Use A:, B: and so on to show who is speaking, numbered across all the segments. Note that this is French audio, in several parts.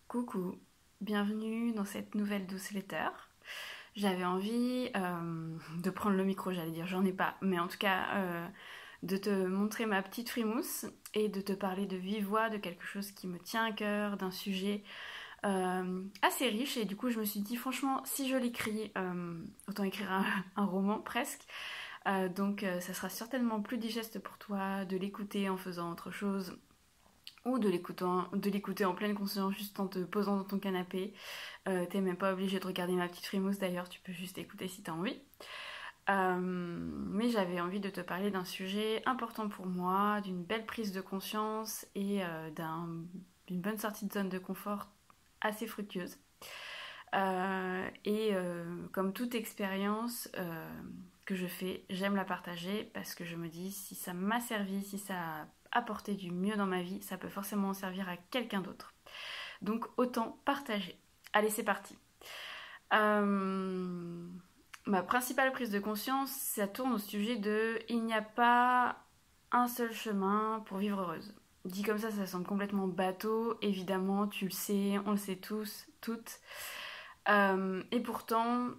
A: Coucou, bienvenue dans cette nouvelle douce letter. J'avais envie de prendre le micro, j'allais dire, j'en ai pas, mais en tout cas de te montrer ma petite frimousse et de te parler de vive voix, de quelque chose qui me tient à cœur, d'un sujet assez riche. Et du coup, je me suis dit, franchement, si je l'écris, autant écrire un roman presque. Donc, ça sera certainement plus digeste pour toi de l'écouter en faisant autre chose ou de l'écouter en pleine conscience juste en te posant dans ton canapé. T'es même pas obligé de regarder ma petite frimousse d'ailleurs, tu peux juste écouter si t'as envie. Mais j'avais envie de te parler d'un sujet important pour moi, d'une belle prise de conscience et d'une bonne sortie de zone de confort assez fructueuse. Comme toute expérience que je fais, j'aime la partager parce que je me dis si ça m'a servi, si ça a apporté du mieux dans ma vie, ça peut forcément servir à quelqu'un d'autre. Donc autant partager. Allez, c'est parti. Ma principale prise de conscience, ça tourne au sujet de il n'y a pas un seul chemin pour vivre heureuse. Dit comme ça semble complètement bateau. Évidemment, tu le sais, on le sait tous, toutes. Et pourtant,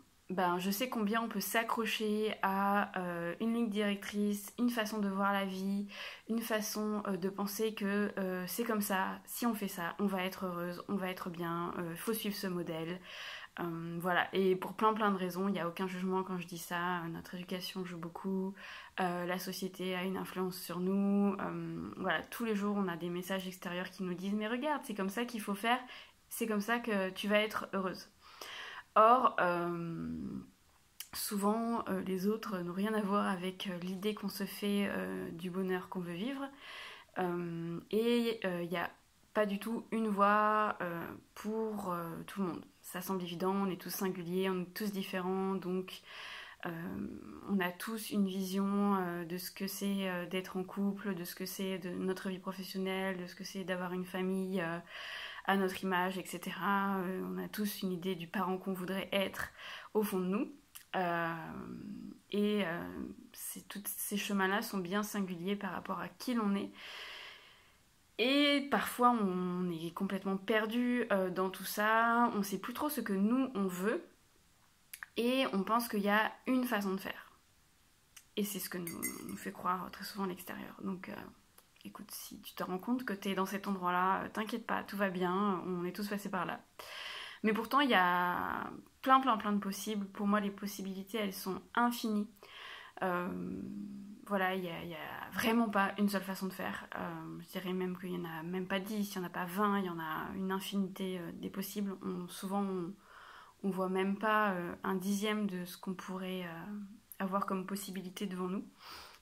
A: je sais combien on peut s'accrocher à une ligne directrice, une façon de voir la vie, une façon de penser que c'est comme ça, si on fait ça, on va être heureuse, on va être bien, faut suivre ce modèle. Voilà, et pour plein de raisons, il n'y a aucun jugement quand je dis ça, notre éducation joue beaucoup, la société a une influence sur nous, voilà, tous les jours on a des messages extérieurs qui nous disent mais regarde, c'est comme ça qu'il faut faire, c'est comme ça que tu vas être heureuse. Or, souvent, les autres n'ont rien à voir avec l'idée qu'on se fait du bonheur qu'on veut vivre. Il n'y a pas du tout une voie pour tout le monde. Ça semble évident, on est tous singuliers, on est tous différents, donc on a tous une vision de ce que c'est d'être en couple, de ce que c'est de notre vie professionnelle, de ce que c'est d'avoir une famille à notre image, etc. On a tous une idée du parent qu'on voudrait être au fond de nous. Euh, Tous ces chemins-là sont bien singuliers par rapport à qui l'on est. Et parfois, on est complètement perdu dans tout ça. On ne sait plus trop ce que nous, on veut. Et on pense qu'il y a une façon de faire. Et c'est ce que nous fait croire très souvent l'extérieur. Donc, écoute, si tu te rends compte que tu es dans cet endroit-là, t'inquiète pas, tout va bien, on est tous passés par là. Mais pourtant, il y a plein de possibles. Pour moi, les possibilités, elles sont infinies. Voilà, il n'y a vraiment pas une seule façon de faire. Je dirais même qu'il n'y en a même pas 10, il n'y en a pas 20, il y en a une infinité des possibles. Souvent, on voit même pas un dixième de ce qu'on pourrait avoir comme possibilité devant nous.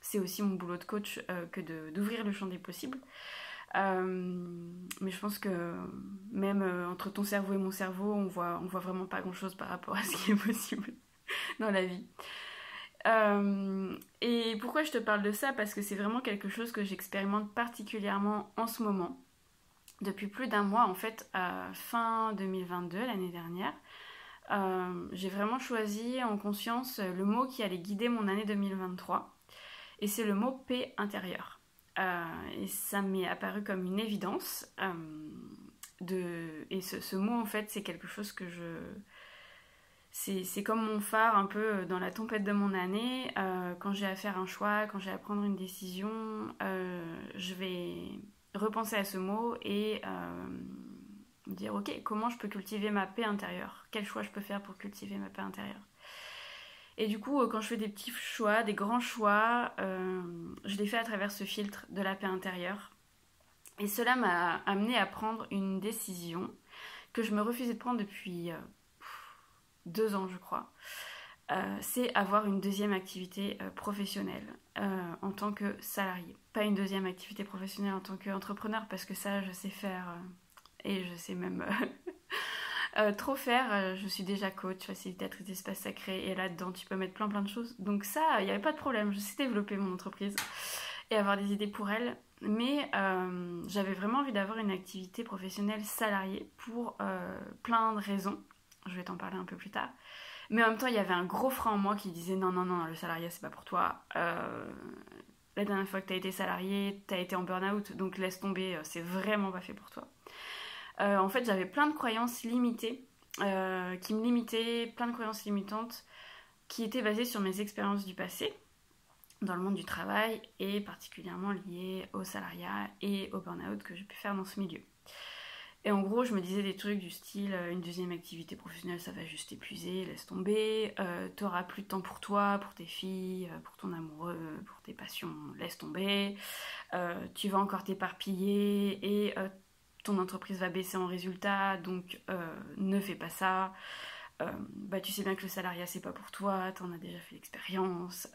A: C'est aussi mon boulot de coach que d'ouvrir le champ des possibles. Mais je pense que même entre ton cerveau et mon cerveau, on voit vraiment pas grand-chose par rapport à ce qui est possible dans la vie. Et pourquoi je te parle de ça? Parce que c'est vraiment quelque chose que j'expérimente particulièrement en ce moment. Depuis plus d'un mois, en fait, fin 2022, l'année dernière, j'ai vraiment choisi en conscience le mot qui allait guider mon année 2023. Et c'est le mot paix intérieure. Et ça m'est apparu comme une évidence. Et ce mot, en fait, c'est quelque chose que c'est comme mon phare un peu dans la tempête de mon année. Quand j'ai à faire un choix, quand j'ai à prendre une décision, je vais repenser à ce mot et me dire ok, comment je peux cultiver ma paix intérieure? Quel choix je peux faire pour cultiver ma paix intérieure? Et du coup, quand je fais des petits choix, des grands choix, je les fais à travers ce filtre de la paix intérieure. Et cela m'a amené à prendre une décision que je me refusais de prendre depuis 2 ans, je crois. C'est avoir une deuxième activité professionnelle en tant que salarié. Pas une deuxième activité professionnelle en tant qu'entrepreneur, parce que ça, je sais faire et je sais même trop faire. Je suis déjà coach, facilitatrice d'espace sacré, et là-dedans, tu peux mettre plein de choses. Donc ça, il n'y avait pas de problème. Je sais développer mon entreprise et avoir des idées pour elle. Mais j'avais vraiment envie d'avoir une activité professionnelle salariée pour plein de raisons. Je vais t'en parler un peu plus tard. Mais en même temps, il y avait un gros frein en moi qui disait non, le salariat, c'est pas pour toi. La dernière fois que tu as été salarié, tu as été en burn-out, donc laisse tomber, c'est vraiment pas fait pour toi. En fait, j'avais plein de croyances limitées, qui me limitaient, plein de croyances limitantes qui étaient basées sur mes expériences du passé dans le monde du travail et particulièrement liées au salariat et au burn-out que j'ai pu faire dans ce milieu. Et en gros, je me disais des trucs du style une deuxième activité professionnelle, ça va juste t'épuiser, laisse tomber. T'auras plus de temps pour toi, pour tes filles, pour ton amoureux, pour tes passions, laisse tomber. Tu vas encore t'éparpiller et ton entreprise va baisser en résultat, donc ne fais pas ça. Tu sais bien que le salariat c'est pas pour toi, t'en as déjà fait l'expérience,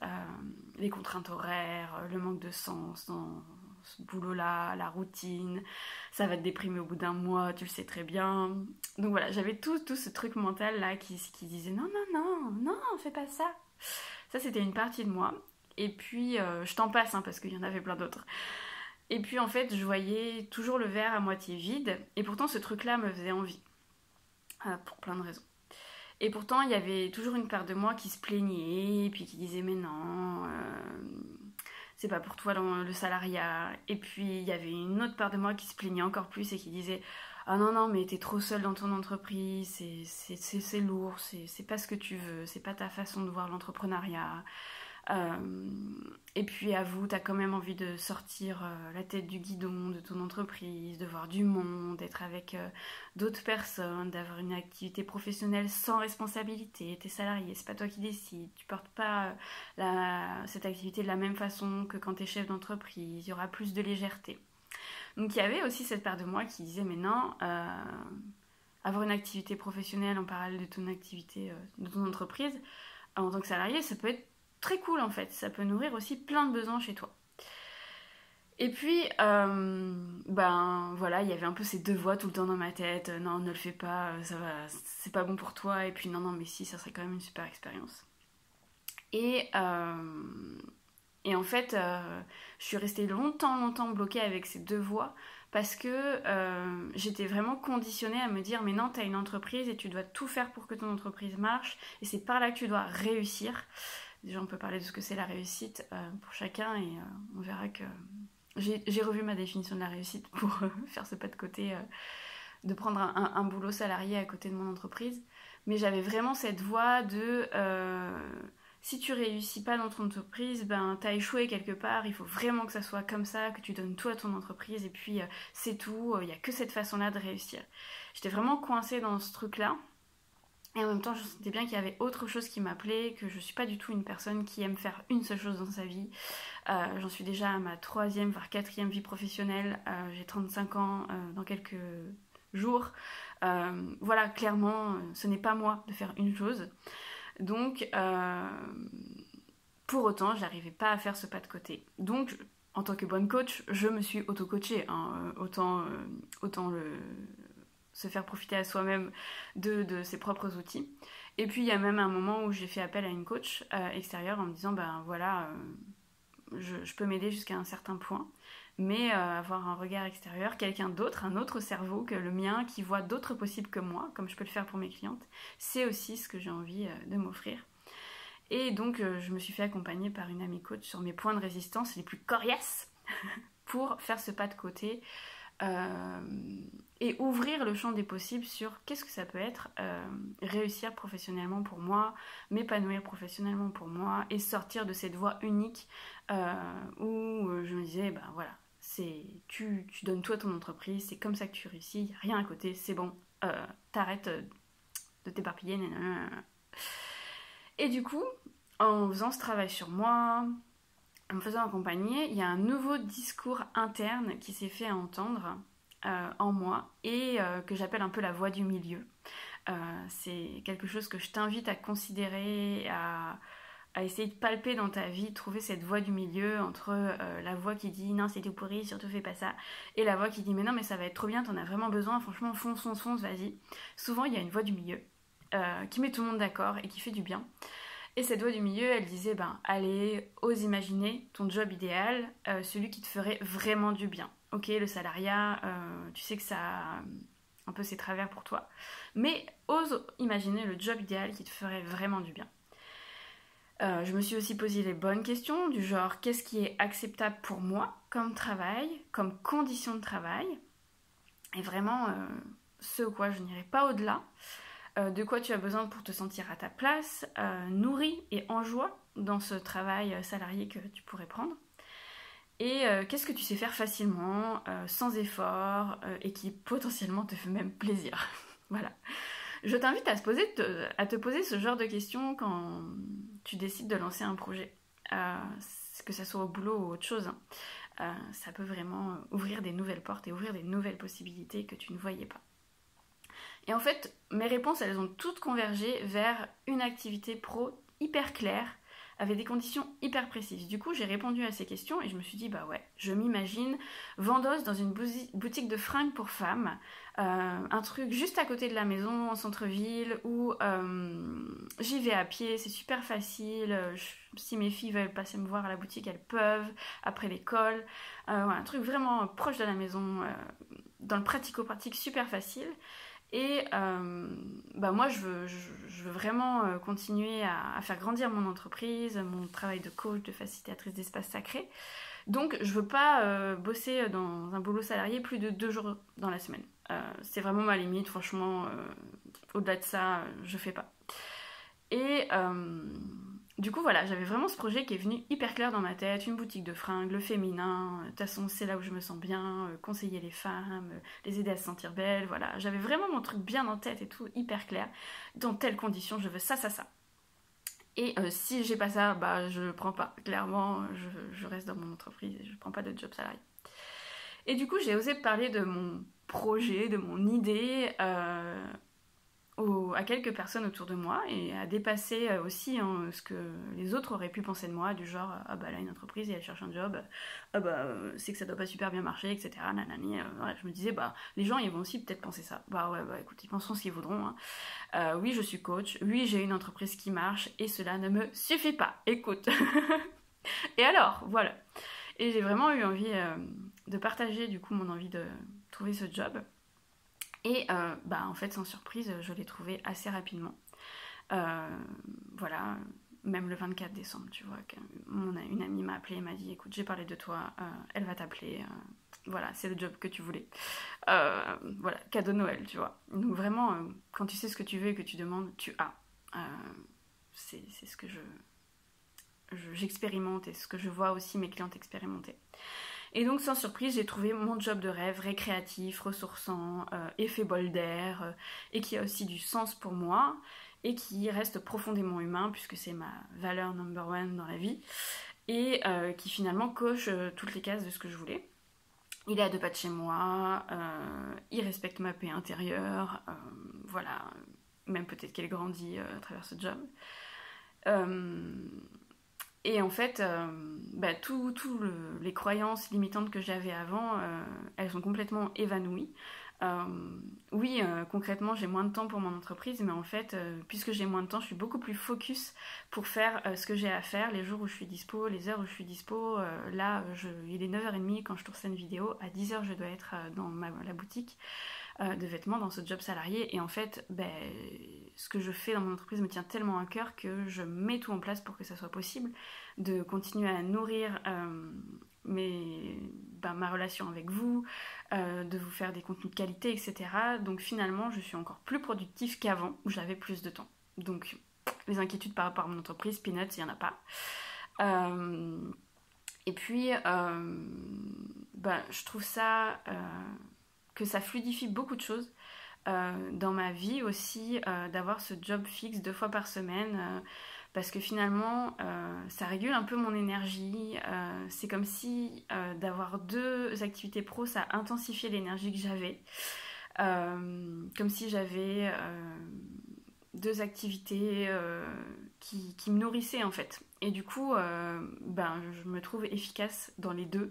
A: les contraintes horaires, le manque de sens dans ce boulot-là, la routine, ça va te déprimer au bout d'un mois, tu le sais très bien. Donc voilà, j'avais tout ce truc mental là qui disait non, non, non, non, fais pas ça. Ça c'était une partie de moi. Et puis je t'en passe parce qu'il y en avait plein d'autres. Et puis en fait je voyais toujours le verre à moitié vide et pourtant ce truc-là me faisait envie. Pour plein de raisons. Et pourtant, il y avait toujours une part de moi qui se plaignait, et puis qui disait mais non, c'est pas pour toi le salariat. Et puis il y avait une autre part de moi qui se plaignait encore plus et qui disait ah non non mais t'es trop seule dans ton entreprise, c'est lourd, c'est pas ce que tu veux, c'est pas ta façon de voir l'entrepreneuriat. Et puis avoue, t'as quand même envie de sortir la tête du guidon de ton entreprise, de voir du monde, d'être avec d'autres personnes, d'avoir une activité professionnelle sans responsabilité. T'es salarié, c'est pas toi qui décides, tu portes pas cette activité de la même façon que quand t'es chef d'entreprise, il y aura plus de légèreté. Donc il y avait aussi cette part de moi qui disait mais non, avoir une activité professionnelle en parallèle de ton activité, de ton entreprise, en tant que salarié, ça peut être très cool en fait, ça peut nourrir aussi plein de besoins chez toi. Et puis, voilà, il y avait un peu ces deux voix tout le temps dans ma tête. Non, ne le fais pas, ça va, c'est pas bon pour toi. Et puis non, mais si, ça serait quand même une super expérience. Et en fait, je suis restée longtemps bloquée avec ces deux voix parce que j'étais vraiment conditionnée à me dire mais non, t'as une entreprise et tu dois tout faire pour que ton entreprise marche et c'est par là que tu dois réussir. Déjà, on peut parler de ce que c'est la réussite pour chacun et on verra que j'ai revu ma définition de la réussite pour faire ce pas de côté, de prendre un boulot salarié à côté de mon entreprise. Mais j'avais vraiment cette voie de si tu réussis pas dans ton entreprise, t'as échoué quelque part, il faut vraiment que ça soit comme ça, que tu donnes tout à ton entreprise et puis c'est tout, il n'y a que cette façon-là de réussir. J'étais vraiment coincée dans ce truc-là. Et en même temps, je sentais bien qu'il y avait autre chose qui m'appelait, que je suis pas du tout une personne qui aime faire une seule chose dans sa vie. J'en suis déjà à ma 3e, voire 4e vie professionnelle. J'ai 35 ans dans quelques jours. Voilà, clairement, ce n'est pas moi de faire une chose. Donc, pour autant, j'arrivais pas à faire ce pas de côté. Donc, en tant que bonne coach, je me suis auto-coachée. Autant se faire profiter à soi-même de ses propres outils. Et puis il y a même un moment où j'ai fait appel à une coach extérieure en me disant je peux m'aider jusqu'à un certain point, mais avoir un regard extérieur, quelqu'un d'autre, un autre cerveau que le mien qui voit d'autres possibles que moi, comme je peux le faire pour mes clientes, c'est aussi ce que j'ai envie de m'offrir. Et donc je me suis fait accompagner par une amie coach sur mes points de résistance les plus coriaces pour faire ce pas de côté et ouvrir le champ des possibles sur qu'est-ce que ça peut être réussir professionnellement pour moi, m'épanouir professionnellement pour moi et sortir de cette voie unique où je me disais voilà, tu donnes tout à ton entreprise, c'est comme ça que tu réussis, il n'y a rien à côté, c'est bon, t'arrêtes de t'éparpiller. Nanana. Et du coup, en faisant ce travail sur moi, en me faisant accompagner, il y a un nouveau discours interne qui s'est fait entendre en moi et que j'appelle un peu la voix du milieu. C'est quelque chose que je t'invite à considérer, à essayer de palper dans ta vie, trouver cette voix du milieu entre la voix qui dit non c'est tout pourri, surtout fais pas ça, et la voix qui dit mais non mais ça va être trop bien, t'en as vraiment besoin, franchement fonce, vas-y. Souvent il y a une voix du milieu qui met tout le monde d'accord et qui fait du bien. Et cette voix du milieu, elle disait, allez, ose imaginer ton job idéal, celui qui te ferait vraiment du bien. Ok, le salariat, tu sais que ça a un peu ses travers pour toi, mais ose imaginer le job idéal qui te ferait vraiment du bien. Je me suis aussi posé les bonnes questions, du genre, qu'est-ce qui est acceptable pour moi comme travail, comme condition de travail ? Et vraiment, ce quoi je n'irai pas au-delà, de quoi tu as besoin pour te sentir à ta place, nourri et en joie dans ce travail salarié que tu pourrais prendre. Et qu'est-ce que tu sais faire facilement, sans effort, et qui potentiellement te fait même plaisir. Voilà. Je t'invite à te poser ce genre de questions quand tu décides de lancer un projet. Que ça soit au boulot ou autre chose. Ça peut vraiment ouvrir des nouvelles portes et ouvrir des nouvelles possibilités que tu ne voyais pas. Et en fait, mes réponses, elles ont toutes convergé vers une activité pro hyper claire, avec des conditions hyper précises. Du coup, j'ai répondu à ces questions et je me suis dit, bah ouais, je m'imagine vendeuse dans une boutique de fringues pour femmes, un truc juste à côté de la maison, en centre-ville, où j'y vais à pied, c'est super facile. Si mes filles veulent passer me voir à la boutique, elles peuvent, après l'école. Voilà, un truc vraiment proche de la maison, dans le pratico-pratique, super facile. Et moi, je veux vraiment continuer à faire grandir mon entreprise, mon travail de coach, de facilitatrice d'espace sacré. Donc, je veux pas bosser dans un boulot salarié plus de 2 jours dans la semaine. C'est vraiment ma limite, franchement. Au-delà de ça, je fais pas. Et du coup, voilà, j'avais vraiment ce projet qui est venu hyper clair dans ma tête, une boutique de fringues, le féminin, de toute façon, c'est là où je me sens bien, conseiller les femmes, les aider à se sentir belles, voilà. J'avais vraiment mon truc bien en tête et tout, hyper clair. Dans telles conditions, je veux ça, ça, ça. Et si j'ai pas ça, bah je prends pas. Clairement, je reste dans mon entreprise et je prends pas de job salarié. Et du coup, j'ai osé parler de mon projet, de mon idée, à quelques personnes autour de moi et à dépasser aussi ce que les autres auraient pu penser de moi, du genre ah bah là une entreprise et elle cherche un job, ah bah c'est que ça doit pas super bien marcher, etc. Nanani, voilà, je me disais bah les gens ils vont aussi peut-être penser ça. Bah ouais, bah écoute, ils penseront ce qu'ils voudront. Hein. Oui, je suis coach, oui j'ai une entreprise qui marche et cela ne me suffit pas. Écoute. Et alors, voilà. Et j'ai vraiment eu envie de partager du coup mon envie de trouver ce job. Et en fait, sans surprise, je l'ai trouvé assez rapidement. Voilà, même le 24 décembre, tu vois, une amie m'a appelé et m'a dit, écoute, j'ai parlé de toi, elle va t'appeler, voilà, c'est le job que tu voulais. Voilà, cadeau de Noël, tu vois. Donc vraiment, quand tu sais ce que tu veux et que tu demandes, tu as. C'est ce que j'expérimente et ce que je vois aussi mes clientes expérimenter. Et donc, sans surprise, j'ai trouvé mon job de rêve, récréatif, ressourçant, effet bol d'air, et qui a aussi du sens pour moi, et qui reste profondément humain, puisque c'est ma valeur number one dans la vie, et qui finalement coche toutes les cases de ce que je voulais. Il est à 2 pas de chez moi, il respecte ma paix intérieure, voilà, même peut-être qu'elle grandit à travers ce job. Et en fait, les croyances limitantes que j'avais avant, elles sont complètement évanouies. Oui, concrètement, j'ai moins de temps pour mon entreprise, mais en fait, puisque j'ai moins de temps, je suis beaucoup plus focus pour faire ce que j'ai à faire, les jours où je suis dispo, les heures où je suis dispo. Là, il est 9h30 quand je tourne cette vidéo, à 10h, je dois être dans la boutique de vêtements, dans ce job salarié. Et en fait, ce que je fais dans mon entreprise me tient tellement à cœur que je mets tout en place pour que ça soit possible, de continuer à nourrir ma relation avec vous, de vous faire des contenus de qualité, etc. Donc finalement, je suis encore plus productive qu'avant, où j'avais plus de temps. Donc les inquiétudes par rapport à mon entreprise, peanuts, il n'y en a pas. Et puis, je trouve ça... que ça fluidifie beaucoup de choses dans ma vie aussi, d'avoir ce job fixe 2 fois par semaine, parce que finalement ça régule un peu mon énergie, c'est comme si d'avoir 2 activités pro ça intensifiait l'énergie que j'avais, comme si j'avais 2 activités qui me nourrissaient en fait, et du coup je me trouve efficace dans les 2,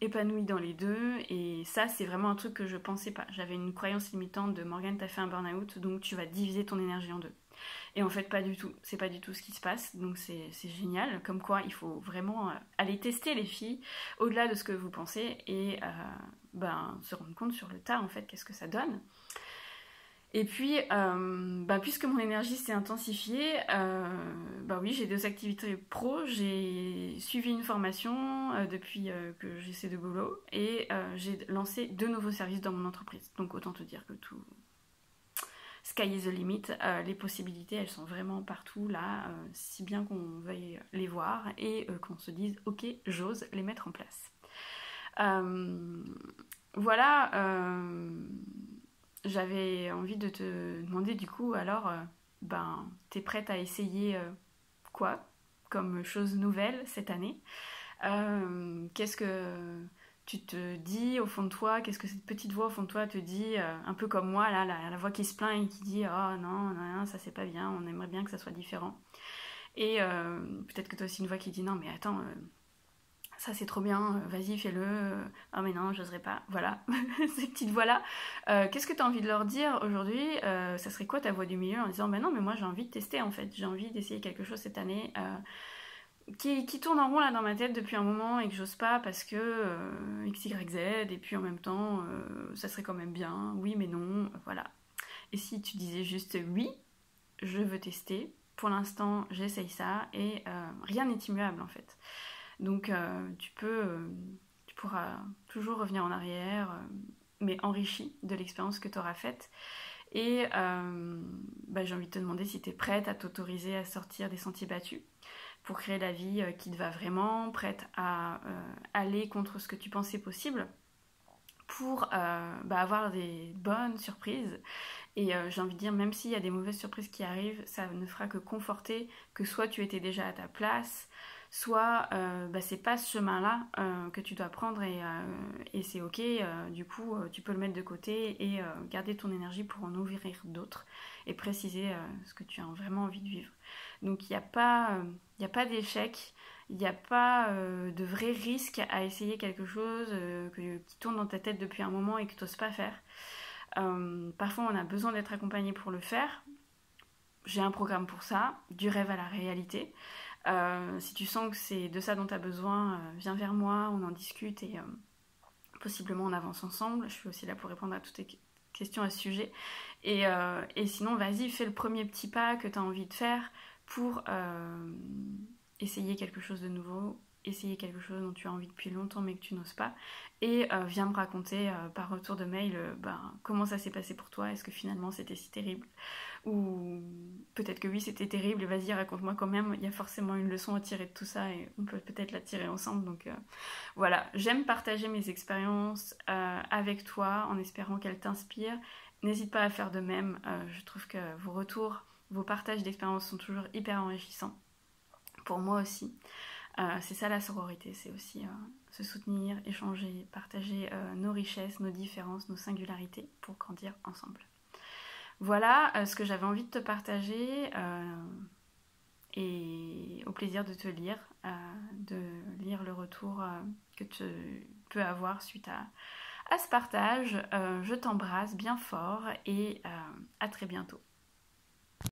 A: épanouie dans les 2, et ça c'est vraiment un truc que je pensais pas. J'avais une croyance limitante de Morgane, t'as fait un burn-out donc tu vas diviser ton énergie en 2, et en fait pas du tout, c'est pas du tout ce qui se passe. Donc c'est génial, comme quoi il faut vraiment aller tester les filles au-delà de ce que vous pensez et se rendre compte sur le tas en fait qu'est-ce que ça donne. Et puis, puisque mon énergie s'est intensifiée, oui, j'ai 2 activités pro. J'ai suivi une formation depuis que j'ai ces 2 boulots et j'ai lancé 2 nouveaux services dans mon entreprise. Donc autant te dire que tout, sky is the limit. Les possibilités, elles sont vraiment partout là, si bien qu'on veuille les voir et qu'on se dise ok, j'ose les mettre en place. Voilà. J'avais envie de te demander du coup, alors, t'es prête à essayer quoi comme chose nouvelle cette année? Qu'est-ce que tu te dis au fond de toi? Qu'est-ce que cette petite voix au fond de toi te dit? Un peu comme moi, là, la voix qui se plaint et qui dit oh non, non, ça c'est pas bien, on aimerait bien que ça soit différent. Et peut-être que tu as aussi une voix qui dit non, mais attends. Ça c'est trop bien, vas-y fais-le, oh mais non j'oserais pas, voilà, ces petites voix-là. Qu'est-ce que tu as envie de leur dire aujourd'hui? Ça serait quoi ta voix du milieu en disant non mais moi j'ai envie de tester en fait, j'ai envie d'essayer quelque chose cette année qui tourne en rond là dans ma tête depuis un moment et que j'ose pas parce que X, Y, Z et puis en même temps ça serait quand même bien, oui mais non, voilà. Et si tu disais juste oui, je veux tester, pour l'instant j'essaye ça et rien n'est immuable en fait. Donc tu pourras toujours revenir en arrière, mais enrichi de l'expérience que tu auras faite. Et j'ai envie de te demander si tu es prête à t'autoriser à sortir des sentiers battus pour créer la vie qui te va vraiment, prête à aller contre ce que tu pensais possible pour avoir des bonnes surprises. Et j'ai envie de dire, même s'il y a des mauvaises surprises qui arrivent, ça ne fera que conforter que soit tu étais déjà à ta place, soit c'est pas ce chemin-là que tu dois prendre et c'est ok, du coup tu peux le mettre de côté et garder ton énergie pour en ouvrir d'autres et préciser ce que tu as vraiment envie de vivre. Donc il n'y a pas d'échec, il n'y a pas de vrai risque à essayer quelque chose qui tourne dans ta tête depuis un moment et que tu n'oses pas faire. Parfois on a besoin d'être accompagné pour le faire. J'ai un programme pour ça, du rêve à la réalité. Si tu sens que c'est de ça dont tu as besoin, viens vers moi, on en discute et possiblement on avance ensemble. Je suis aussi là pour répondre à toutes tes questions à ce sujet. Et sinon, vas-y, fais le premier petit pas que tu as envie de faire pour essayer quelque chose de nouveau, essayer quelque chose dont tu as envie depuis longtemps mais que tu n'oses pas. Et viens me raconter par retour de mail comment ça s'est passé pour toi, est-ce que finalement c'était si terrible? Ou peut-être que oui, c'était terrible, et vas-y, raconte-moi quand même, il y a forcément une leçon à tirer de tout ça et on peut peut-être la tirer ensemble. Donc voilà, j'aime partager mes expériences avec toi en espérant qu'elles t'inspirent. N'hésite pas à faire de même, je trouve que vos retours, vos partages d'expériences sont toujours hyper enrichissants. Pour moi aussi. C'est ça la sororité, c'est aussi se soutenir, échanger, partager nos richesses, nos différences, nos singularités pour grandir ensemble. Voilà ce que j'avais envie de te partager et au plaisir de te lire, de lire le retour que tu peux avoir suite à ce partage. Je t'embrasse bien fort et à très bientôt.